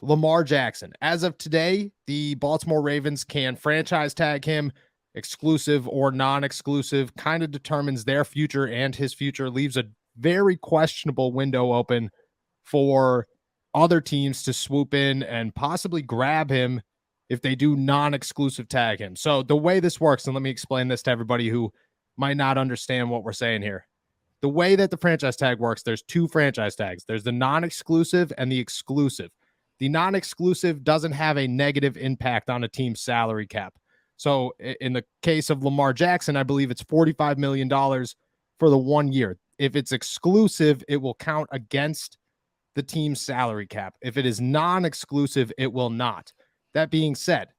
Lamar Jackson. As of today, the Baltimore Ravens can franchise tag him, exclusive or non-exclusive, kind of determines their future and his future, leaves a very questionable window open for other teams to swoop in and possibly grab him if they do non-exclusive tag him. So the way this works, and let me explain this to everybody who might not understand what we're saying here. The way that the franchise tag works, there's two franchise tags. There's the non-exclusive and the exclusive. The non-exclusive doesn't have a negative impact on a team's salary cap. So in the case of Lamar Jackson, I believe it's $45 million for the 1 year. If it's exclusive, it will count against the team's salary cap. If it is non-exclusive, it will not. That being said,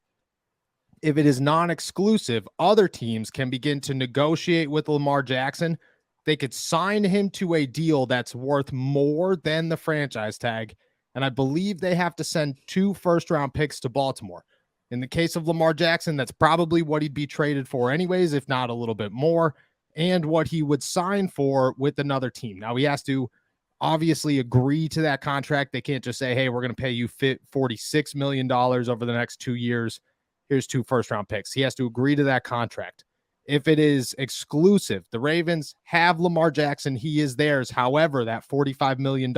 if it is non-exclusive, other teams can begin to negotiate with Lamar Jackson. They could sign him to a deal that's worth more than the franchise tag. And I believe they have to send 2 first-round picks to Baltimore. In the case of Lamar Jackson, that's probably what he'd be traded for anyways, if not a little bit more, and what he would sign for with another team. Now, he has to obviously agree to that contract. They can't just say, hey, we're going to pay you $46 million over the next 2 years. Here's 2 first-round picks. He has to agree to that contract. If it is exclusive, the Ravens have Lamar Jackson. He is theirs. However, that $45 million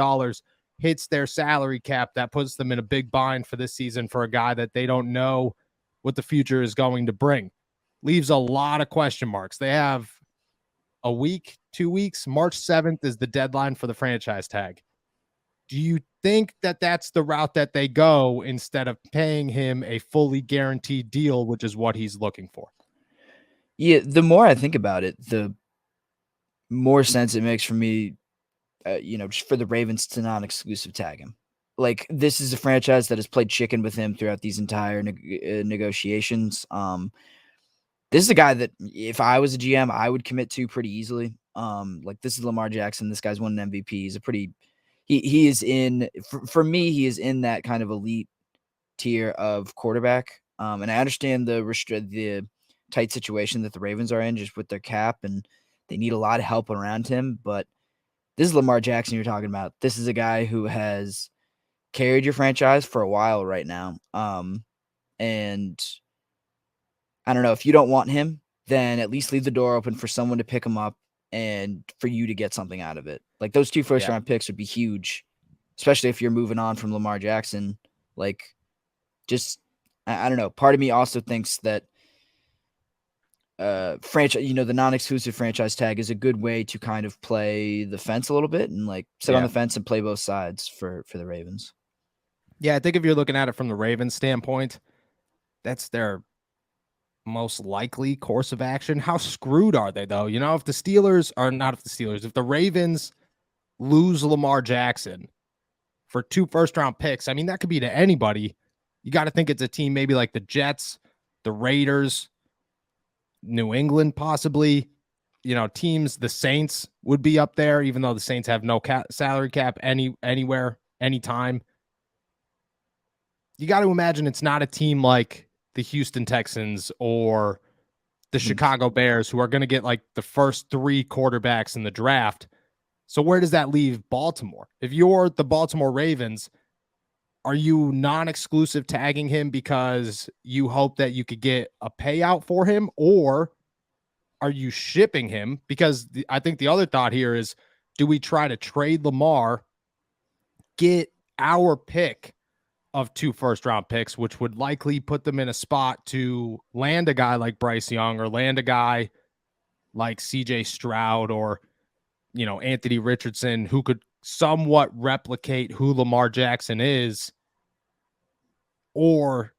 hits their salary cap. That puts them in a big bind for this season for a guy that they don't know what the future is going to bring. Leaves a lot of question marks. They have a week, 2 weeks. March 7th is the deadline for the franchise tag. Do you think that that's the route that they go instead of paying him a fully guaranteed deal, which is what he's looking for? Yeah, the more I think about it, the more sense it makes for me, just for the Ravens to non-exclusive tag him. Like, this is a franchise that has played chicken with him throughout these entire negotiations. This is a guy that if I was a GM, I would commit to pretty easily. Like, this is Lamar Jackson. This guy's won an MVP. He's a pretty, he is in, for me, he is in that kind of elite tier of quarterback. And I understand the tight situation that the Ravens are in just with their cap, and they need a lot of help around him. But this is Lamar Jackson you're talking about. This is a guy who has carried your franchise for a while right now. And I don't know, if you don't want him, then at least leave the door open for someone to pick him up and for you to get something out of it. Like, those 2 first-round picks would be huge, especially if you're moving on from Lamar Jackson. Like, just, I don't know. Part of me also thinks that franchise, the non-exclusive franchise tag is a good way to kind of play the fence a little bit and like sit on the fence and play both sides for the Ravens. Yeah, I think if you're looking at it from the Ravens standpoint, that's their most likely course of action. How screwed are they, though? If the Ravens lose Lamar Jackson for 2 first-round picks, I mean, that could be to anybody. You got to think it's a team maybe like the Jets, the Raiders, New England, possibly. Teams, the Saints would be up there, even though the Saints have no salary cap anywhere, anytime. You got to imagine it's not a team like the Houston Texans or the Chicago Bears, who are going to get like the first 3 quarterbacks in the draft. So where does that leave Baltimore? If you're the Baltimore Ravens, are you non-exclusive tagging him because you hope that you could get a payout for him, or are you shipping him? Because I think the other thought here is, do we try to trade Lamar, get our pick of 2 first-round picks, which would likely put them in a spot to land a guy like Bryce Young or land a guy like CJ Stroud or, Anthony Richardson, who could somewhat replicate who Lamar Jackson is? Or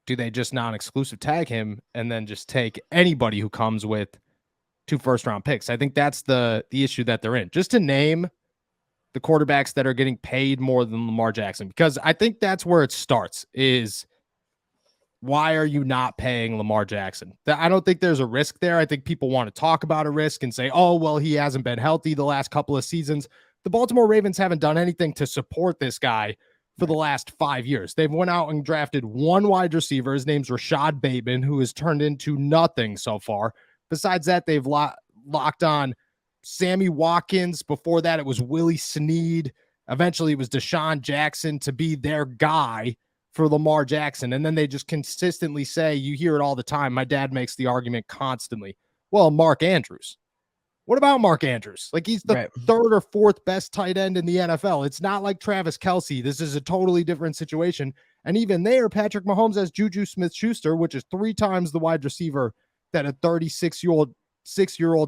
do they just non-exclusive tag him and then just take anybody who comes with 2 first-round picks? I think that's the issue that they're in. Just to name the quarterbacks that are getting paid more than Lamar Jackson, because I think that's where it starts, is why are you not paying Lamar Jackson? I don't think there's a risk there. I think people want to talk about a risk and say, oh, well, he hasn't been healthy the last couple of seasons. The Baltimore Ravens haven't done anything to support this guy for the last 5 years. They've went out and drafted 1 wide receiver. His name's Rashad Bateman, who has turned into nothing so far. Besides that, they've locked on Sammy Watkins. Before that, it was Willie Snead. Eventually, it was Deshaun Jackson to be their guy for Lamar Jackson. And then they just consistently say, you hear it all the time. My dad makes the argument constantly. Well, Mark Andrews. What about Mark Andrews? Like, he's the third or fourth best tight end in the NFL. It's not like Travis Kelce. This is a totally different situation. And even there, Patrick Mahomes has Juju Smith-Schuster, which is 3 times the wide receiver that a 36-year-old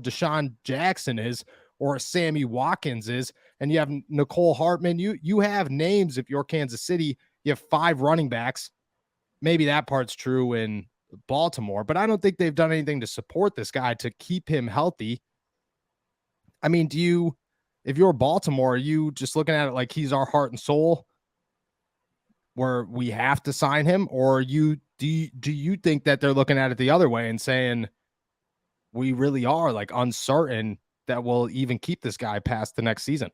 Deshaun Jackson is, or a Sammy Watkins is. And you have Nicole Hartman. You have names. If you're Kansas City, you have 5 running backs. Maybe that part's true in Baltimore, but I don't think they've done anything to support this guy to keep him healthy. I mean, if you're Baltimore, are you just looking at it like he's our heart and soul where we have to sign him? Or do you think that they're looking at it the other way and saying we really are like uncertain that we'll even keep this guy past the next season?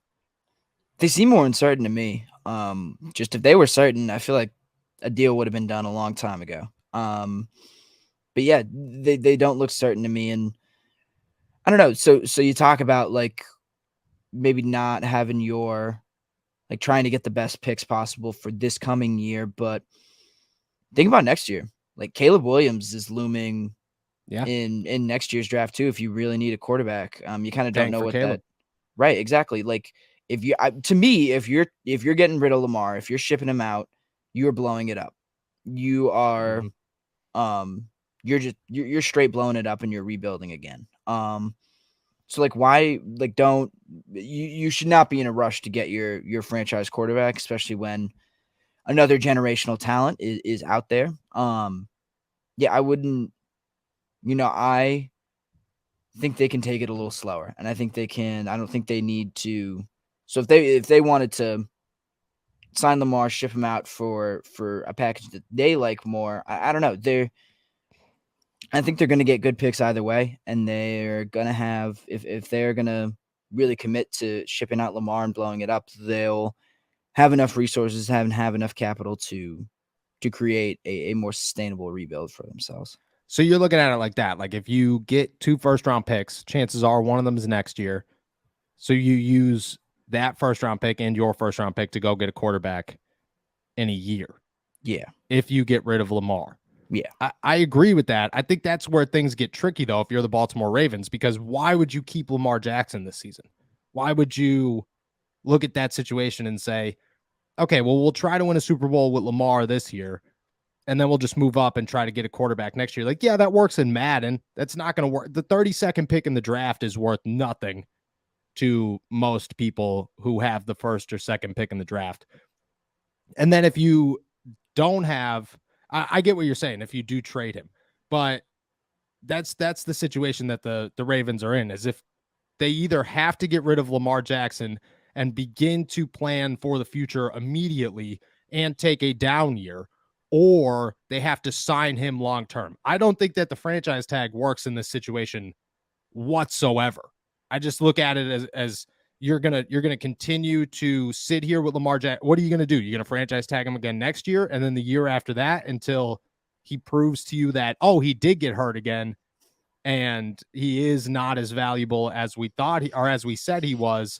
They seem more uncertain to me. Just if they were certain, I feel like a deal would have been done a long time ago. But yeah, they don't look certain to me. And I don't know. So you talk about like maybe not having like trying to get the best picks possible for this coming year, but think about next year. Like Caleb Williams is looming in next year's draft too. If you really need a quarterback, you kind of don't know what Caleb. Right. Exactly. Like if you're getting rid of Lamar, if you're shipping him out, you're blowing it up. You are, you're straight blowing it up and you're rebuilding again. So like why like don't you should not be in a rush to get your franchise quarterback, especially when another generational talent is out there. I wouldn't, I think they can take it a little slower, and I think they can. I don't think they need to. So if they wanted to sign Lamar, ship him out for a package that they like more, I don't know. I think they're going to get good picks either way, and they're going to have if they're going to really commit to shipping out Lamar and blowing it up, they'll have enough resources, have enough capital to create a more sustainable rebuild for themselves. So you're looking at it like that. Like if you get 2 first-round picks, chances are one of them is next year. So you use that first-round pick and your first-round pick to go get a quarterback in a year. Yeah. If you get rid of Lamar. Yeah. I agree with that. I think that's where things get tricky, though, if you're the Baltimore Ravens, because why would you keep Lamar Jackson this season? Why would you look at that situation and say, okay, well, we'll try to win a Super Bowl with Lamar this year, and then we'll just move up and try to get a quarterback next year? Like, yeah, that works in Madden. That's not going to work. The 32nd pick in the draft is worth nothing to most people who have the first or second pick in the draft. And then if you don't have, I get what you're saying, if you do trade him, but that's the situation that the Ravens are in, is if they either have to get rid of Lamar Jackson and begin to plan for the future immediately and take a down year, or they have to sign him long-term. I don't think that the franchise tag works in this situation whatsoever. I just look at it as you're gonna continue to sit here with Lamar Jackson. What are you gonna do? You're gonna franchise tag him again next year, and then the year after that until he proves to you that, oh, he did get hurt again, and he is not as valuable as we thought or as we said he was.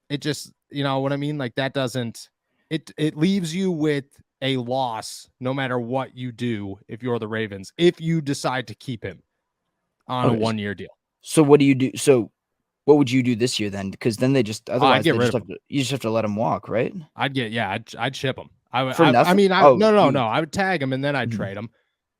It just, you know what I mean? Like that doesn't. It leaves you with a loss no matter what you do if you're the Ravens, if you decide to keep him on a 1-year deal. So what do you do? So what would you do this year then? Because then they just otherwise you just have to let him walk, right? I'd ship him. Nothing? I would tag him and then I'd trade him,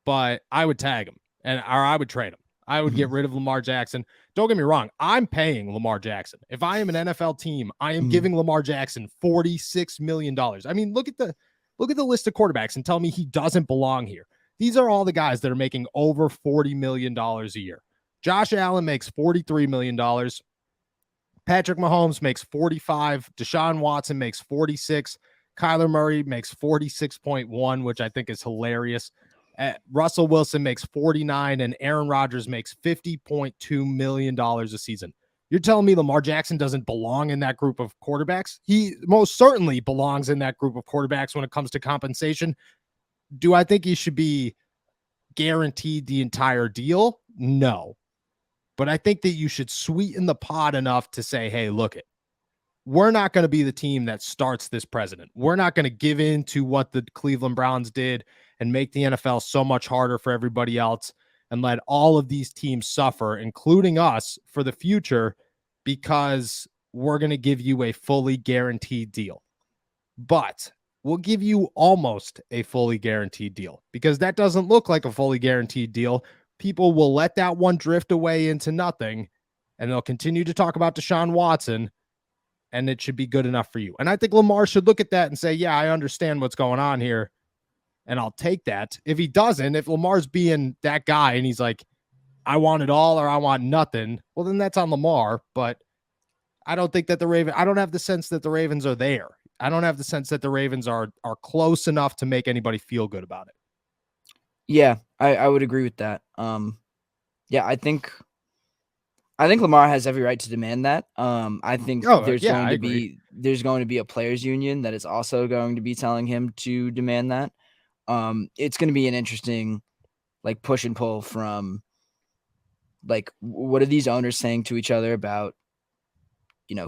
but I would tag him or I would trade him. I would get rid of Lamar Jackson. Don't get me wrong. I'm paying Lamar Jackson. If I am an NFL team, I am giving Lamar Jackson $46 million. I mean, look at the list of quarterbacks and tell me he doesn't belong here. These are all the guys that are making over $40 million a year. Josh Allen makes $43 million. Patrick Mahomes makes 45. Deshaun Watson makes 46. Kyler Murray makes 46.1, which I think is hilarious. Russell Wilson makes 49, and Aaron Rodgers makes $50.2 million a season. You're telling me Lamar Jackson doesn't belong in that group of quarterbacks? He most certainly belongs in that group of quarterbacks when it comes to compensation. Do I think he should be guaranteed the entire deal? No. But I think that you should sweeten the pot enough to say, hey, look it. we're not going to be the team that starts this precedent. We're not going to give in to what the Cleveland Browns did and make the NFL so much harder for everybody else and let all of these teams suffer, including us, for the future, because we're going to give you a fully guaranteed deal. But we'll give you almost a fully guaranteed deal, because that doesn't look like a fully guaranteed deal. People will let that one drift away into nothing, and they'll continue to talk about Deshaun Watson, and it should be good enough for you. And I think Lamar should look at that and say, yeah, I understand what's going on here, and I'll take that. If he doesn't, if Lamar's being that guy and he's like, I want it all or I want nothing, well, then that's on Lamar. But I don't think that I don't have the sense that the Ravens are there. I don't have the sense that the Ravens are close enough to make anybody feel good about it. Yeah, I would agree with that. Yeah, I think Lamar has every right to demand that. I think there's going to be a players union that is also going to be telling him to demand that. It's going to be an interesting like push and pull from like what are these owners saying to each other about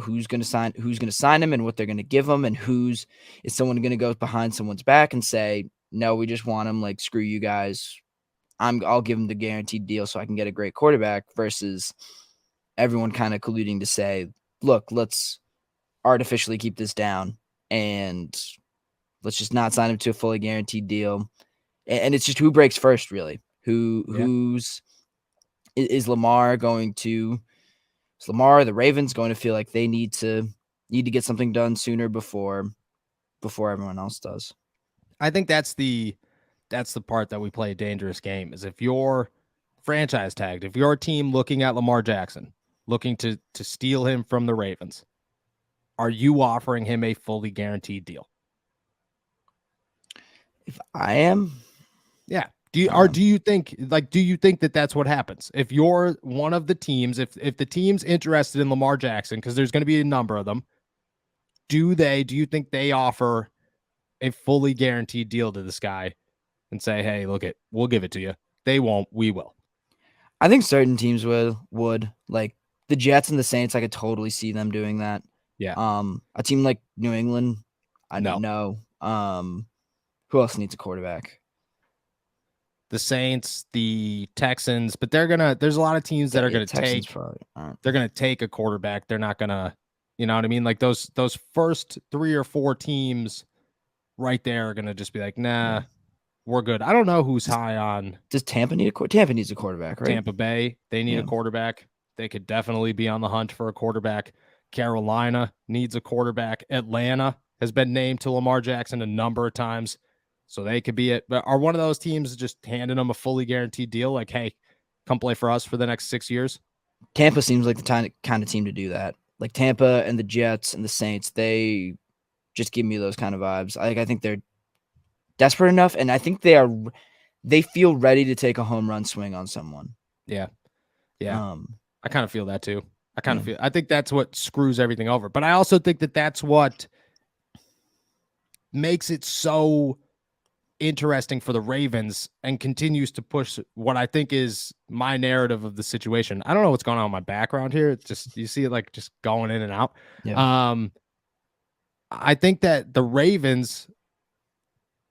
who's going to sign him and what they're going to give him, and is someone going to go behind someone's back and say, no, we just want him, like, screw you guys. I'll give him the guaranteed deal so I can get a great quarterback, versus everyone kind of colluding to say, look, let's artificially keep this down and let's just not sign him to a fully guaranteed deal. And it's just who breaks first, really. Is Lamar going to? Is Lamar, the Ravens, going to feel like they need to get something done sooner before everyone else does? I think that's the part that we play a dangerous game, is if you're franchise tagged, if you're a team looking at Lamar Jackson, looking to steal him from the Ravens, are you offering him a fully guaranteed deal? If I am, yeah. Do you think that that's what happens? If you're one of the teams, if the team's interested in Lamar Jackson, because there's going to be a number of them, do you think they offer a fully guaranteed deal to this guy and say, hey, look, we'll give it to you? They won't, we will. I think certain teams would like the Jets and the Saints. I could totally see them doing that. Yeah. A team like New England, I don't know. Who else needs a quarterback? The Saints, the Texans, but there's a lot of teams that are going to take, they're going to take a quarterback. They're not going to, you know what I mean? Like those first 3 or 4 teams right there are going to just be like, nah, we're good. I don't know who's high on. Does Tampa need Tampa needs a quarterback, right? Tampa Bay, they need a quarterback. They could definitely be on the hunt for a quarterback. Carolina needs a quarterback. Atlanta has been named to Lamar Jackson a number of times, so they could be it. But are one of those teams just handing them a fully guaranteed deal? Like, hey, come play for us for the next 6 years? Tampa seems like the kind of team to do that. Like Tampa and the Jets and the Saints, they just give me those kind of vibes. I think they're desperate enough, and I think they feel ready to take a home run swing on someone. Yeah. I kind of feel that too. I think that's what screws everything over. But I also think that that's what makes it so interesting for the Ravens and continues to push what I think is my narrative of the situation. I don't know what's going on in my background here. It's just, you see it like just going in and out. Yeah. I think that the Ravens,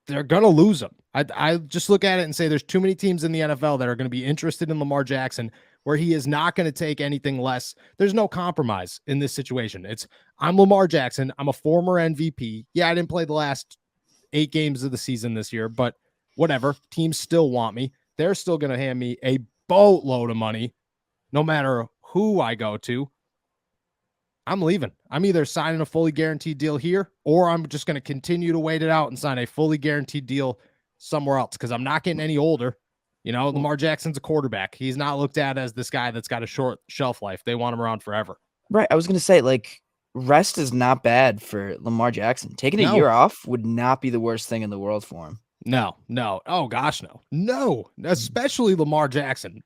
they're going to lose them. I just look at it and say there's too many teams in the NFL that are going to be interested in Lamar Jackson, where he is not going to take anything less. There's no compromise in this situation. I'm Lamar Jackson. I'm a former MVP. Yeah, I didn't play the last 8 games of the season this year, but whatever. Teams still want me. They're still going to hand me a boatload of money no matter who I go to. I'm leaving. I'm either signing a fully guaranteed deal here, or I'm just going to continue to wait it out and sign a fully guaranteed deal somewhere else, because I'm not getting any older. Lamar Jackson's a quarterback. He's not looked at as this guy that's got a short shelf life. They want him around forever. Right. I was going to say, like, rest is not bad for Lamar Jackson. Taking a year off would not be the worst thing in the world for him. No. Oh, gosh, no. No, especially Lamar Jackson.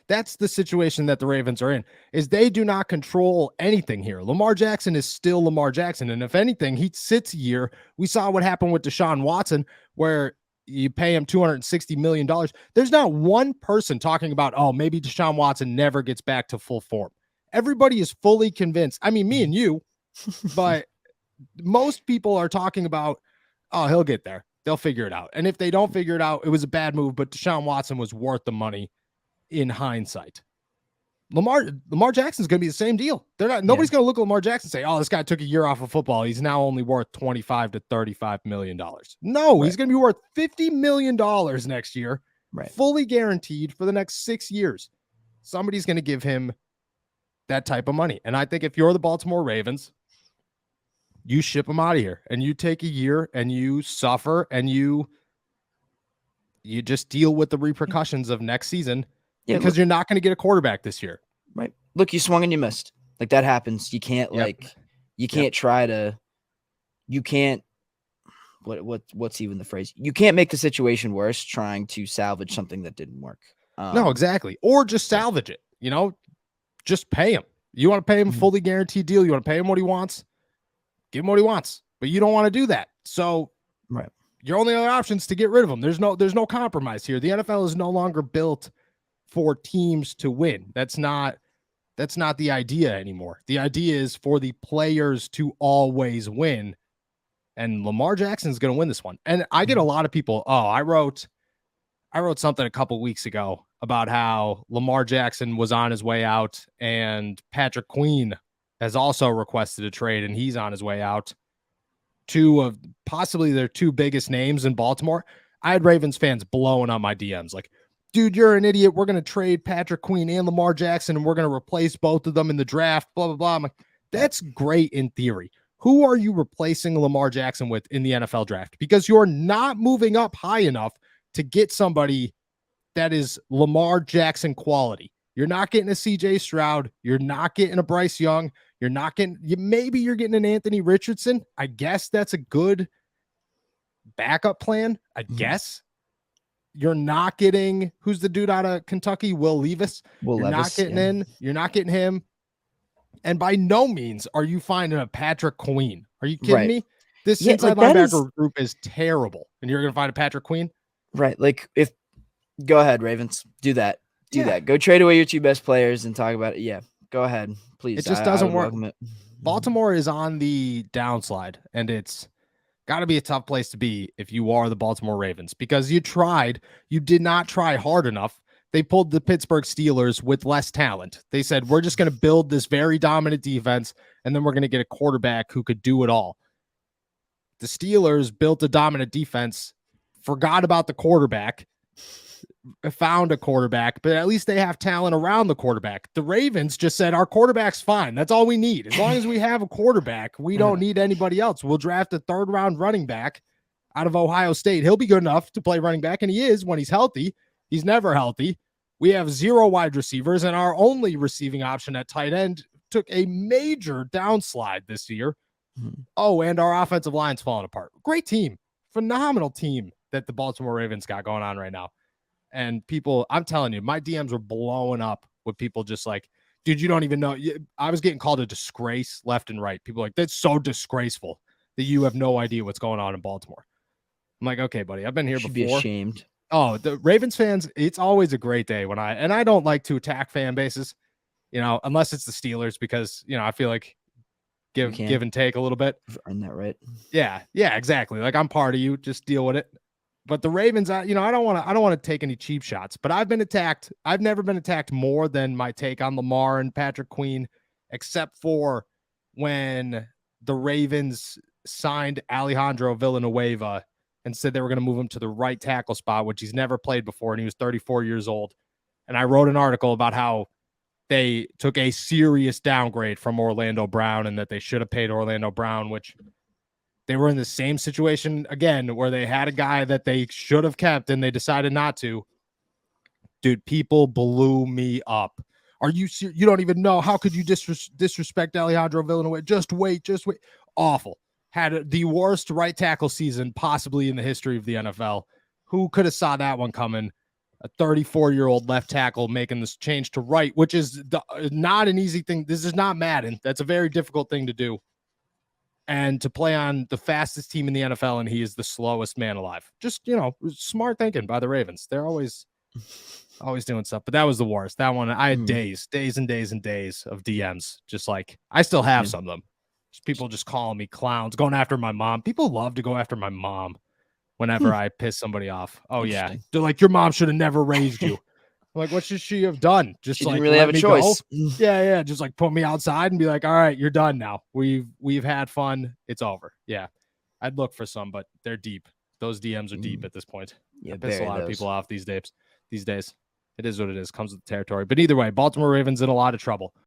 That's the situation that the Ravens are in, is they do not control anything here. Lamar Jackson is still Lamar Jackson. And if anything, he sits a year. We saw what happened with Deshaun Watson, where you pay him $260 million. There's not one person talking about, oh, maybe Deshaun Watson never gets back to full form. Everybody is fully convinced. I mean, me and you, But most people are talking about, oh, he'll get there. They'll figure it out. And if they don't figure it out, it was a bad move, but Deshaun Watson was worth the money in hindsight. Lamar Jackson's going to be the same deal. Nobody's going to look at Lamar Jackson and say, oh, this guy took a year off of football. He's now only worth $25 to $35 million. No, he's going to be worth $50 million next year, fully guaranteed for the next 6 years. Somebody's going to give him that type of money. And I think if you're the Baltimore Ravens, you ship him out of here and you take a year and you suffer and you just deal with the repercussions of next season. Yeah, because you're not going to get a quarterback this year. Right. Look, you swung and you missed. Like, that happens. You can't try to, you can't, what's even the phrase? You can't make the situation worse trying to salvage something that didn't work. No, exactly. Or just salvage it, just pay him. You want to pay him a fully guaranteed deal. You want to pay him what he wants, give him what he wants, but you don't want to do that. So your only other option is to get rid of him. There's no compromise here. The NFL is no longer built for teams to win. That's not the idea anymore. The idea is for the players to always win. And Lamar Jackson's going to win this one. And I get a lot of people, I wrote something a couple weeks ago about how Lamar Jackson was on his way out and Patrick Queen has also requested a trade and he's on his way out. Two of possibly their two biggest names in Baltimore. I had Ravens fans blowing on my DMs like, dude, you're an idiot. We're going to trade Patrick Queen and Lamar Jackson, and we're going to replace both of them in the draft, blah, blah, blah. I'm like, that's great in theory. Who are you replacing Lamar Jackson with in the NFL draft? Because you're not moving up high enough to get somebody that is Lamar Jackson quality. You're not getting a CJ Stroud. You're not getting a Bryce Young. Maybe you're getting an Anthony Richardson. I guess that's a good backup plan, I guess. You're not getting, who's the dude out of Kentucky? Will Levis. You're not getting him. And by no means are you finding a Patrick Queen. Are you kidding me? This inside linebacker group is terrible. And you're going to find a Patrick Queen? Right. Like, go ahead, Ravens. Do that. Go trade away your two best players and talk about it. Yeah. Go ahead. Please. It just doesn't work. Baltimore is on the downslide, and it's got to be a tough place to be if you are the Baltimore Ravens because you did not try hard enough. They pulled the Pittsburgh Steelers with less talent. They said, we're just going to build this very dominant defense, and then we're going to get a quarterback who could do it all. The Steelers built a dominant defense, forgot about the quarterback, found a quarterback, but at least they have talent around the quarterback. The Ravens just said, our quarterback's fine. That's all we need. As long as we have a quarterback, we don't need anybody else. We'll draft a third-round running back out of Ohio State. He'll be good enough to play running back, and he is when he's healthy. He's never healthy. We have 0 wide receivers, and our only receiving option at tight end took a major downslide this year. Oh, and our offensive line's falling apart. Great team. Phenomenal team that the Baltimore Ravens got going on right now. And people, I'm telling you, my DMs were blowing up with people just like, dude, you don't even know. I was getting called a disgrace left and right. People like, that's so disgraceful that you have no idea what's going on in Baltimore. I'm like, okay, buddy, I've been here before. Be ashamed. Oh, the Ravens fans, it's always a great day when I don't like to attack fan bases, unless it's the Steelers because, I feel like give and take a little bit. Earn that right. Yeah, exactly. Like I'm part of you, just deal with it. But the Ravens, I don't want to take any cheap shots, but I've been attacked. I've never been attacked more than my take on Lamar and Patrick Queen, except for when the Ravens signed Alejandro Villanueva and said they were going to move him to the right tackle spot, which he's never played before, and he was 34 years old. And I wrote an article about how they took a serious downgrade from Orlando Brown and that they should have paid Orlando Brown, which they were in the same situation again, where they had a guy that they should have kept and they decided not to. Dude, people blew me up. Are you serious? You don't even know. How could you disrespect Alejandro Villanueva? Just wait. Awful. Had the worst right tackle season possibly in the history of the NFL. Who could have saw that one coming? A 34-year-old left tackle making this change to right, which is not an easy thing. This is not Madden. That's a very difficult thing to do. And to play on the fastest team in the NFL, and he is the slowest man alive. Just, smart thinking by the Ravens. They're always doing stuff. But that was the worst. That one, I had days and days and days of DMs. Just like, I still have some of them. People just calling me clowns, going after my mom. People love to go after my mom whenever I piss somebody off. Oh yeah, they're like, your mom should have never raised you. I'm like, what should she have done? Just She like didn't really have a choice. Yeah, just like put me outside and be like, all right, you're done now. We've had fun. It's over. Yeah, I'd look for some, but they're deep. Those DMs are deep at this point. Yeah, I piss a lot of people off these days. It is what it is. Comes with the territory. But either way, Baltimore Ravens in a lot of trouble.